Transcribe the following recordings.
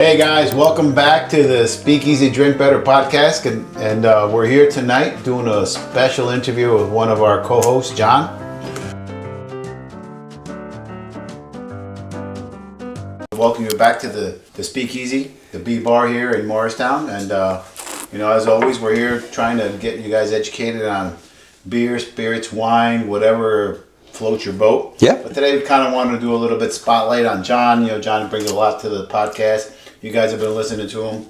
Hey guys, welcome back to the Speakeasy Drink Better podcast, and we're here tonight doing a special interview with one of our co-hosts, John. Welcome you back to the Speakeasy, the B Bar here in Morristown, and as always, we're here trying to get you guys educated on beer, spirits, wine, whatever floats your boat. Yeah. But today we kind of wanted to do a little bit spotlight on John. John brings a lot to the podcast. You guys have been listening to him.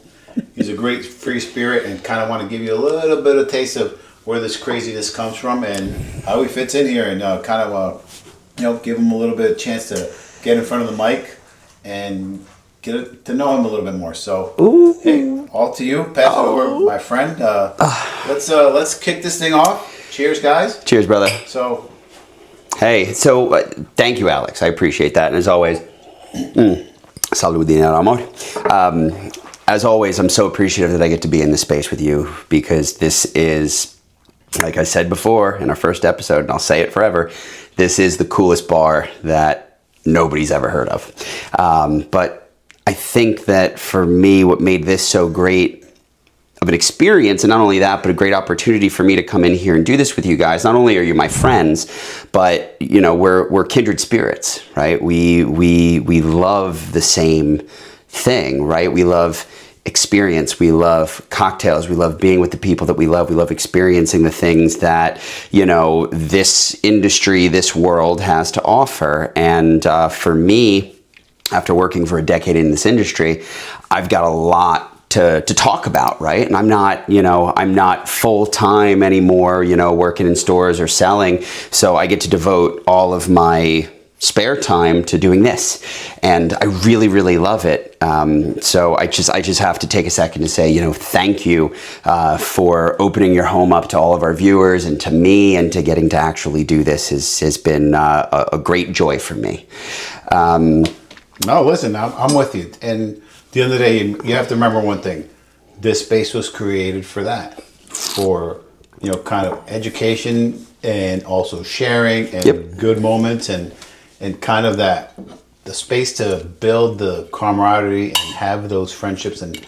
He's a great free spirit and kind of want to give you a little bit of taste of where this craziness comes from and how he fits in here and give him a little bit of chance to get in front of the mic and get to know him a little bit more. So, hey, all to you. Pass it over, my friend. Let's kick this thing off. Cheers, guys. Cheers, brother. So, thank you, Alex. I appreciate that. And as always, saludina, amor. As always, I'm so appreciative that I get to be in this space with you because this is, like I said before in our first episode, and I'll say it forever, this is the coolest bar that nobody's ever heard of. But I think that for me, what made this so great of an experience, and not only that, but a great opportunity for me to come in here and do this with you guys. Not only are you my friends, but we're kindred spirits, right? We love the same thing, right? We love experience. We love cocktails. We love being with the people that we love. We love experiencing the things that, this industry, this world has to offer. And for me, after working for a decade in this industry, I've got a lot to talk about, right? And I'm not full-time anymore, working in stores or selling. So I get to devote all of my spare time to doing this. And I really, really love it. So I just have to take a second to say, thank you for opening your home up to all of our viewers and to me, and to getting to actually do this has been a great joy for me. No, listen, I'm with you. And at the end of the day, you have to remember one thing. This space was created for that. For, kind of education and also sharing and good moments and kind of the space to build the camaraderie and have those friendships. And,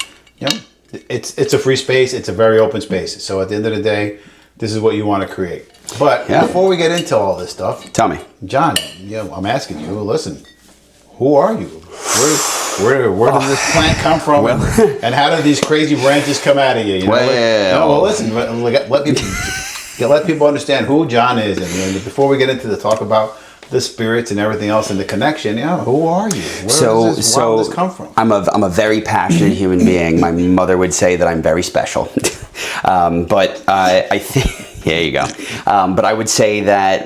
it's a free space. It's a very open space. So at the end of the day, this is what you want to create. But before we get into all this stuff. Tell me. John, I'm asking you, listen, who are you? Where did this plant come from, and how did these crazy branches come out of you? Listen. Let people understand who John is, and before we get into the talk about the spirits and everything else and the connection, who are you? Where does this come from? I'm a very passionate human being. My mother would say that I'm very special, but I think. There you go. But I would say that,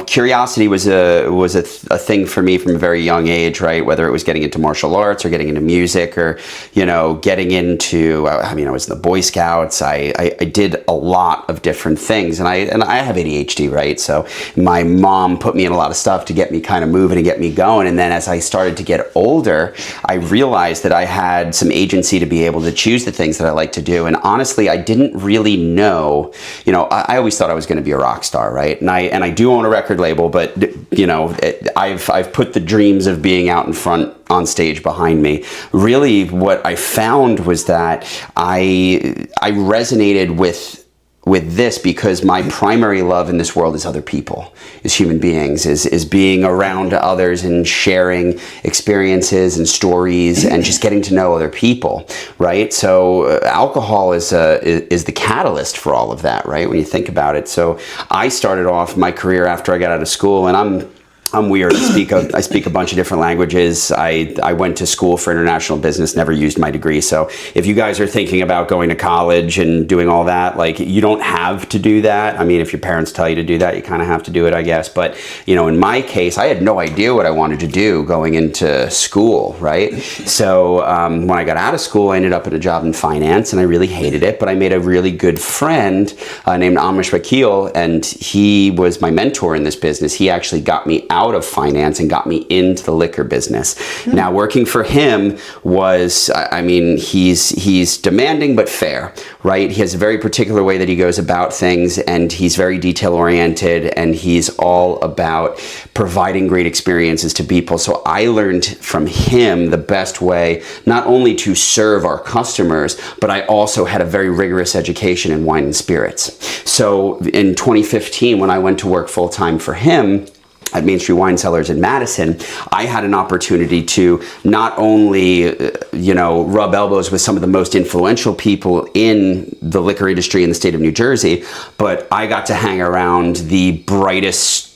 curiosity was a thing for me from a very young age, right? Whether it was getting into martial arts or getting into music or, getting into, I was in the Boy Scouts. I did a lot of different things, and I have ADHD, right? So my mom put me in a lot of stuff to get me kind of moving and get me going. And then as I started to get older, I realized that I had some agency to be able to choose the things that I like to do. And honestly, I didn't really know. I always thought I was going to be a rock star, right? And I do own a record label, but I've put the dreams of being out in front on stage behind me. Really, what I found was that I resonated with this because my primary love in this world is other people, is human beings, is being around others and sharing experiences and stories and just getting to know other people, right? So alcohol is the catalyst for all of that, right? When you think about it. So I started off my career after I got out of school, and I'm weird. I speak a bunch of different languages. I went to school for international business, never used my degree. So if you guys are thinking about going to college and doing all that, you don't have to do that. I mean, if your parents tell you to do that, you kind of have to do it, I guess. But, in my case, I had no idea what I wanted to do going into school, right? So when I got out of school, I ended up at a job in finance, and I really hated it. But I made a really good friend named Amish Vakil, and he was my mentor in this business. He actually got me out out of finance and got me into the liquor business. Now, working for him was, I mean, he's demanding but fair, right? He has a very particular way that he goes about things, and he's very detail oriented, and he's all about providing great experiences to people. So I learned from him the best way, not only to serve our customers, but I also had a very rigorous education in wine and spirits. So in 2015, when I went to work full-time for him at Main Street Wine Cellars in Madison, I had an opportunity to not only, rub elbows with some of the most influential people in the liquor industry in the state of New Jersey, but I got to hang around the brightest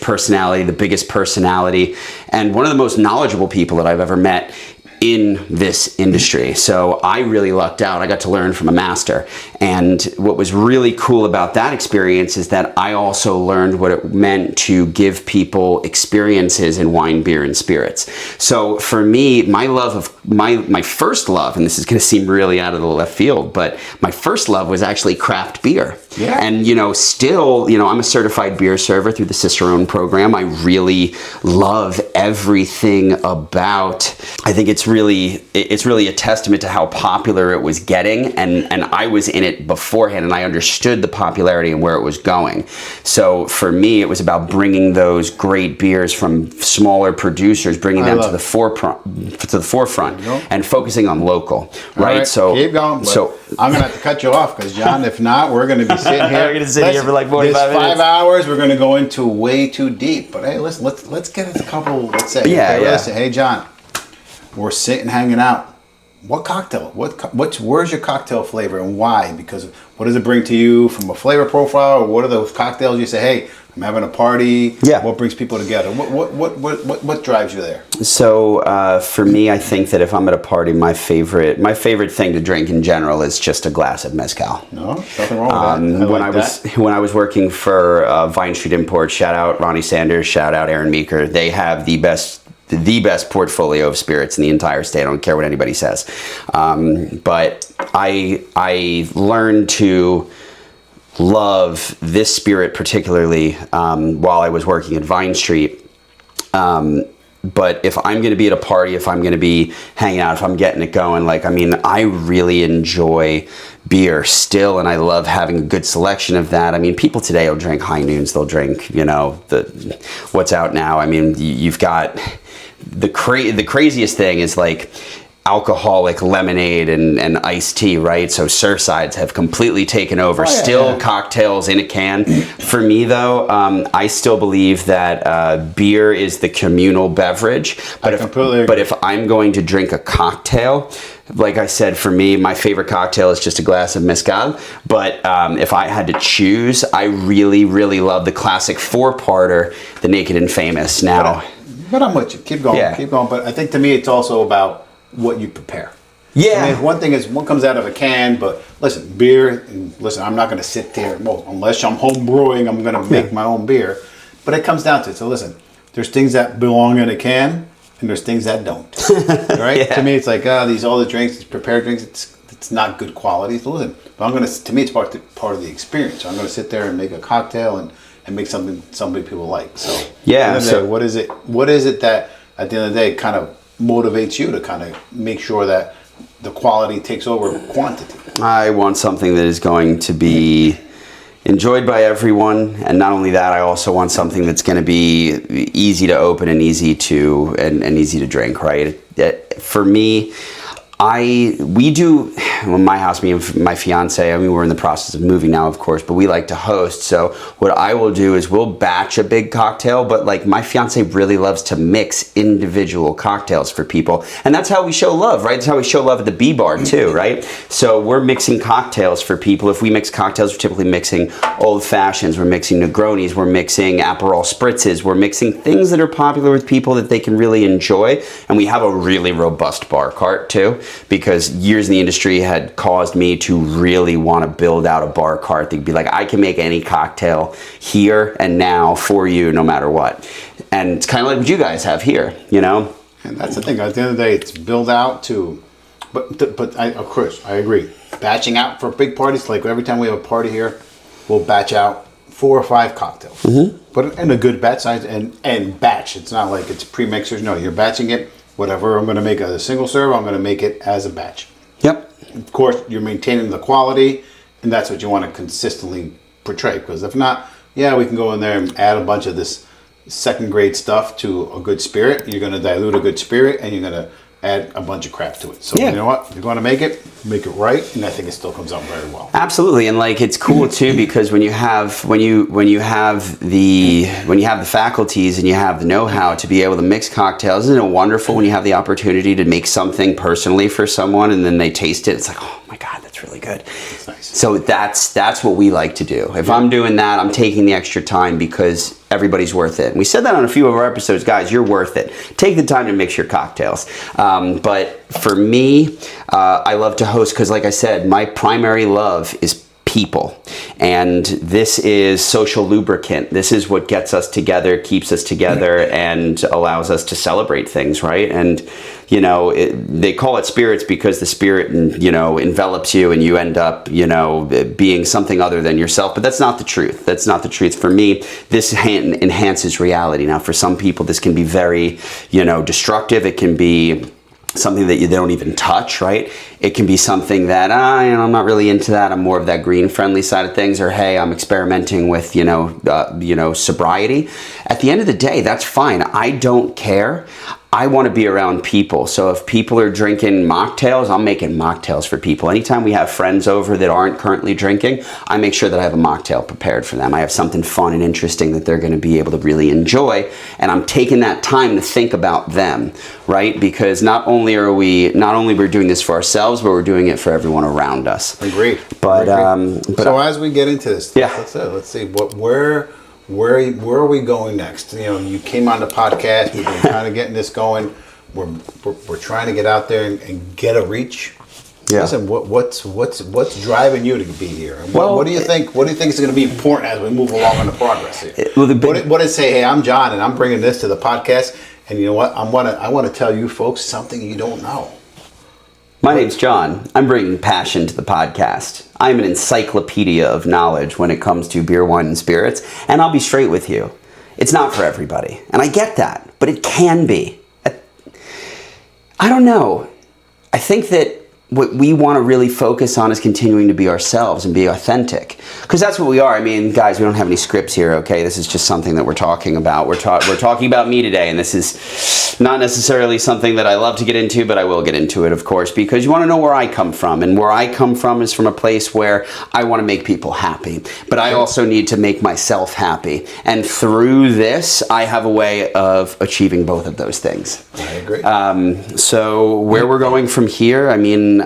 personality, the biggest personality, and one of the most knowledgeable people that I've ever met in this industry. So I really lucked out. I got to learn from a master. And what was really cool about that experience is that I also learned what it meant to give people experiences in wine, beer, and spirits. So for me, my first love, and this is going to seem really out of the left field, but my first love was actually craft beer. Yeah. And, still, I'm a certified beer server through the Cicerone program. I really love everything about, I think it's really a testament to how popular it was getting, and I was in it beforehand, and I understood the popularity and where it was going. So for me, it was about bringing those great beers from smaller producers, bringing them to the forefront, and focusing on local, right? Right, so keep going. So I'm gonna have to cut you off because John, if not, we're gonna be sitting here. We're gonna sit here for like 45 minutes. 5 hours. We're gonna go into way too deep. But hey, listen, let's get a couple. Let's say, listen, hey John, we're sitting hanging out. What cocktail? Where's your cocktail flavor and why? Because what does it bring to you from a flavor profile? Or what are those cocktails you say, hey, I'm having a party? Yeah. What brings people together? What drives you there? So for me, I think that if I'm at a party, my favorite thing to drink in general is just a glass of mezcal. No, nothing wrong with that. When I was working for Vine Street Imports, shout out Ronnie Sanders, shout out Aaron Meeker. They have the best portfolio of spirits in the entire state. I don't care what anybody says. But I learned to love this spirit particularly while I was working at Vine Street. But if I'm going to be at a party, if I'm going to be hanging out, if I'm getting it going, I really enjoy beer still, and I love having a good selection of that. I mean, people today will drink High Noons, they'll drink, what's out now. I mean, you've got the craziest thing is like alcoholic lemonade and iced tea, right? So Surfsides have completely taken over. Cocktails in a can. For me, though, I still believe that beer is the communal beverage. But if I'm going to drink a cocktail, like I said, for me, my favorite cocktail is just a glass of mezcal. But if I had to choose, I really, really love the classic four-parter, the Naked and Famous. Now, but I'm with you. Keep going. Keep going. But I think to me, it's also about what you prepare. Yeah. I mean, one thing is one comes out of a can, but listen, beer, and listen, I'm not going to sit there, unless I'm home brewing, I'm going to make my own beer. But it comes down to it. So listen, there's things that belong in a can, and there's things that don't. Right? To me, it's like, all the drinks, these prepared drinks, it's not good quality. So listen, but to me, it's part of the experience. So I'm going to sit there and make a cocktail and make something people like. So what is it that at the end of the day kind of motivates you to kind of make sure that the quality takes over quantity? I want something that is going to be enjoyed by everyone, and not only that, I also want something that's going to be easy to open and easy to easy to drink. Right? For me, we do, my house, me and my fiance, I mean, we're in the process of moving now, of course, but we like to host. So what I will do is we'll batch a big cocktail, but my fiance really loves to mix individual cocktails for people. And that's how we show love, right? That's how we show love at the B Bar too, right? So we're mixing cocktails for people. If we mix cocktails, we're typically mixing old fashions, we're mixing Negronis, we're mixing Aperol spritzes, we're mixing things that are popular with people that they can really enjoy. And we have a really robust bar cart too, because years in the industry had caused me to really want to build out a bar cart. They'd be like, I can make any cocktail here and now for you, no matter what. And it's kind of like what you guys have here, And that's the thing. At the end of the day, it's built out to. But of course, I agree. Batching out for big parties, like every time we have a party here, we'll batch out 4 or 5 cocktails. Put it in a good batch size and batch. It's not like it's pre-mixers. No, you're batching it. Whatever I'm going to make as a single serve, I'm going to make it as a batch. Yep. Of course, you're maintaining the quality, and that's what you want to consistently portray. Because if not, yeah, we can go in there and add a bunch of this second grade stuff to a good spirit. You're going to dilute a good spirit, and you're going to add a bunch of crap to it. So you know what? If you're going to make it right, and I think it still comes out very well. Absolutely, and like it's cool too because when you have the faculties and you have the know-how to be able to mix cocktails, isn't it wonderful when you have the opportunity to make something personally for someone and then they taste it? It's like, oh my God, that's really good. That's nice. So that's what we like to do. If I'm doing that, I'm taking the extra time because everybody's worth it. And we said that on a few of our episodes, guys, you're worth it. Take the time to mix your cocktails. But for me, I love to host because, like I said, my primary love is people. And this is social lubricant. This is what gets us together, keeps us together, and allows us to celebrate things, right? And, you know, they call it spirits because the spirit, you know, envelops you and you end up, you know, being something other than yourself. But that's not the truth. That's not the truth. For me, this enhances reality. Now, for some people, this can be very, you know, destructive. It can be something that they don't even touch, right? It can be something that, you know, I'm not really into that. I'm more of that green friendly side of things, or hey, I'm experimenting with, you know, sobriety. At the end of the day, that's fine. I don't care. I want to be around people. So if people are drinking mocktails, I'm making mocktails for people. Anytime we have friends over that aren't currently drinking, I make sure that I have a mocktail prepared for them. I have something fun and interesting that they're going to be able to really enjoy. And I'm taking that time to think about them, right? Because not only we're doing this for ourselves, but we're doing it for everyone around us. Agreed. But so as we get into this, yeah, let's see where are we going next? You know, you came on the podcast. We've been kind of getting this going. We're trying to get out there and get a reach. Yeah. Listen, what's driving you to be here? And what do you think? What do you think is going to be important as we move along in the progress here? What is say? Hey, I'm John, and I'm bringing this to the podcast. And you know what? I want to tell you folks something you don't know. My name's John. I'm bringing passion to the podcast. I'm an encyclopedia of knowledge when it comes to beer, wine, and spirits, and I'll be straight with you. It's not for everybody, and I get that, but it can be. I don't know. I think that what we want to really focus on is continuing to be ourselves and be authentic, because that's what we are. I mean, guys, we don't have any scripts here, okay? This is just something that we're talking about. We're talking about me today, and this is not necessarily something that I love to get into, but I will get into it, of course, because you want to know where I come from, and where I come from is from a place where I want to make people happy, but I also need to make myself happy, and through this, I have a way of achieving both of those things. I agree. So where we're going from here, I mean,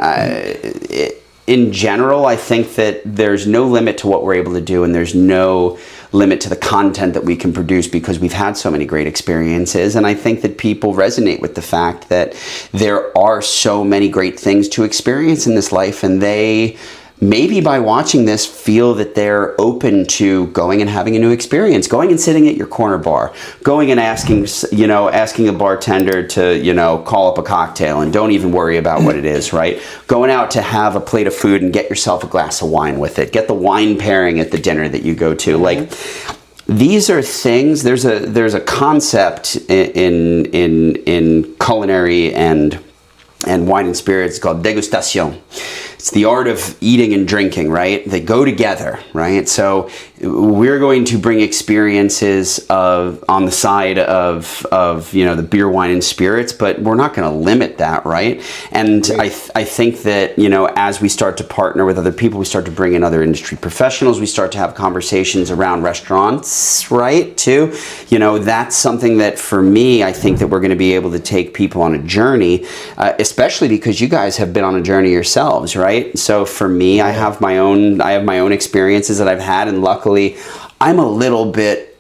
in general, I think that there's no limit to what we're able to do, and there's no limit to the content that we can produce because we've had so many great experiences. And I think that people resonate with the fact that there are so many great things to experience in this life, and they maybe by watching this feel that they're open to going and having a new experience, going and sitting at your corner bar, going and asking a bartender to, call up a cocktail and don't even worry about what it is, right? Going out to have a plate of food and get yourself a glass of wine with it. Get the wine pairing at the dinner that you go to. Like, these are things, there's a concept in culinary and wine and spirits called degustation. It's the art of eating and drinking, right? They go together, right? So we're going to bring experiences on the side of the beer, wine, and spirits, but we're not going to limit that, right? And I think that, as we start to partner with other people, we start to bring in other industry professionals, we start to have conversations around restaurants, right, too. That's something that, for me, I think that we're going to be able to take people on a journey, especially because you guys have been on a journey yourselves, right? So for me, I have my own experiences that I've had, and luckily, I'm a little bit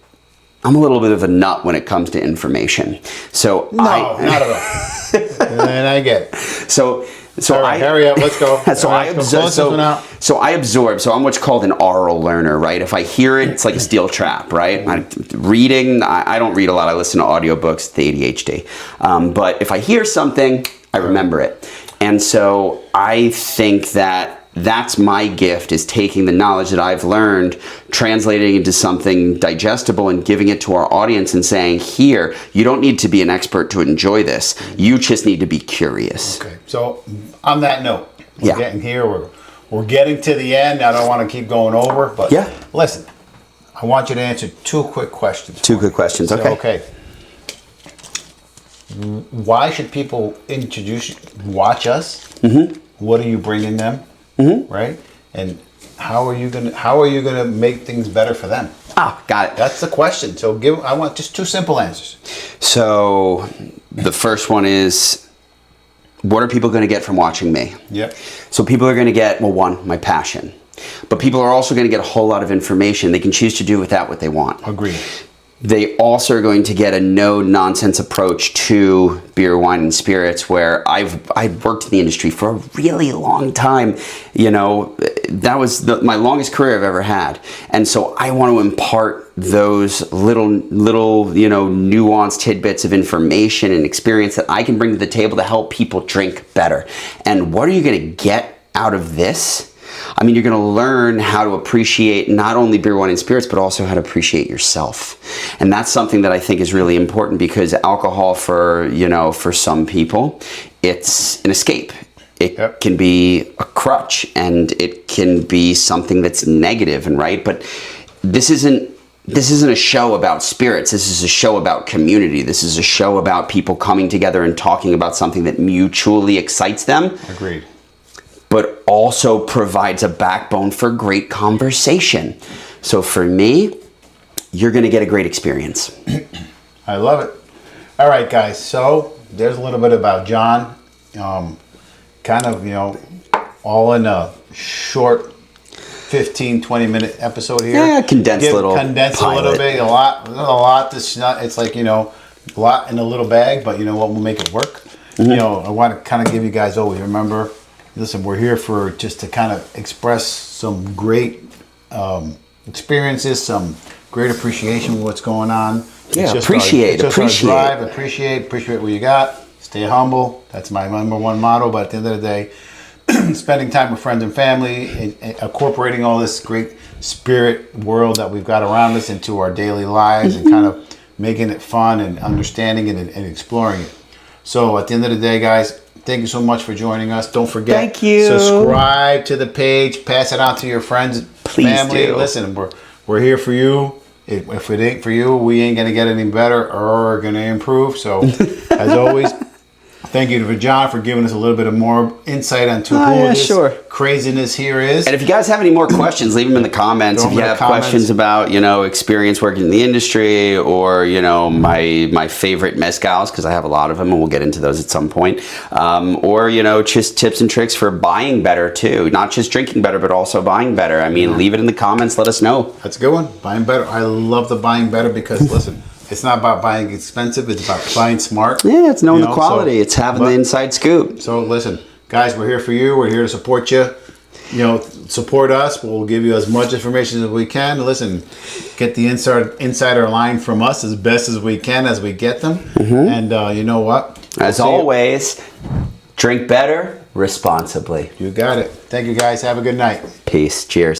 of a nut when it comes to information. So not at all. And I get it. So hurry up, let's go. So I absorb. So I'm what's called an oral learner, right? If I hear it, it's like a steel trap, right? Reading, I don't read a lot. I listen to audiobooks, the ADHD. But if I hear something, I remember it. And so I think that that's my gift, is taking the knowledge that I've learned, translating into something digestible and giving it to our audience and saying, here, you don't need to be an expert to enjoy this. You just need to be curious. Okay. So on that note, we're Yeah. getting here. We're getting to the end. I don't want to keep going over, but Yeah. listen, I want you to answer 2 quick questions. Two good questions. So, Okay. okay. Why should people watch us? Mm-hmm. What are you bringing them? Mm-hmm. Right? And how are you gonna make things better for them? Ah, got it. That's the question. So I want just 2 simple answers. So the first one is, what are people going to get from watching me? Yep. So people are going to get, well, one, my passion. But people are also going to get a whole lot of information. They can choose to do with that what they want. Agreed. They also are going to get a no-nonsense approach to beer, wine, and spirits, where I've worked in the industry for a really long time. You know, that was my longest career I've ever had. And so I want to impart those little you know, nuanced tidbits of information and experience that I can bring to the table to help people drink better. And what are you going to get out of this? I mean, you're going to learn how to appreciate not only beer, wine, and spirits, but also how to appreciate yourself. And that's something that I think is really important, because alcohol, for some people, it's an escape. It can be a crutch, and it can be something that's negative, and right. But this isn't a show about spirits. This is a show about community. This is a show about people coming together and talking about something that mutually excites them. Agreed. But also provides a backbone for great conversation. So for me, you're going to get a great experience. I love it. All right, guys. So there's a little bit about John. Kind of, all in a short 15, 20-minute episode here. Yeah, condense a little bit. A lot. It's like, a lot in a little bag, but you know what? We'll make it work. Mm-hmm. I want to kind of give you guys always, remember, listen, we're here for just to kind of express some great experiences, some great appreciation of what's going on. Yeah, appreciate. Appreciate what you got. Stay humble. That's my number one motto. But at the end of the day, spending time with friends and family, and incorporating all this great spirit world that we've got around us into our daily lives, and kind of making it fun and understanding it and exploring it. So at the end of the day, guys, thank you so much for joining us. Don't forget, thank you. Subscribe to the page, pass it out to your friends, family. Do. Listen, we're here for you. If it ain't for you, we ain't gonna get any better or gonna improve. So as always, thank you to John for giving us a little bit of more insight into who this craziness here is. And if you guys have any more questions, leave them in the comments. If you have questions about, experience working in the industry, or, my favorite mezcals, because I have a lot of them, and we'll get into those at some point. Or, just tips and tricks for buying better too. Not just drinking better, but also buying better. I mean, leave it in the comments. Let us know. That's a good one. Buying better. I love the buying better, because listen, it's not about buying expensive. It's about buying smart. Yeah, it's knowing the quality. It's having the inside scoop. So listen, guys, we're here for you. We're here to support you. Support us. We'll give you as much information as we can. Listen, get the insider line from us as best as we can as we get them. Mm-hmm. And you know what? As always, drink better responsibly. You got it. Thank you, guys. Have a good night. Peace. Cheers.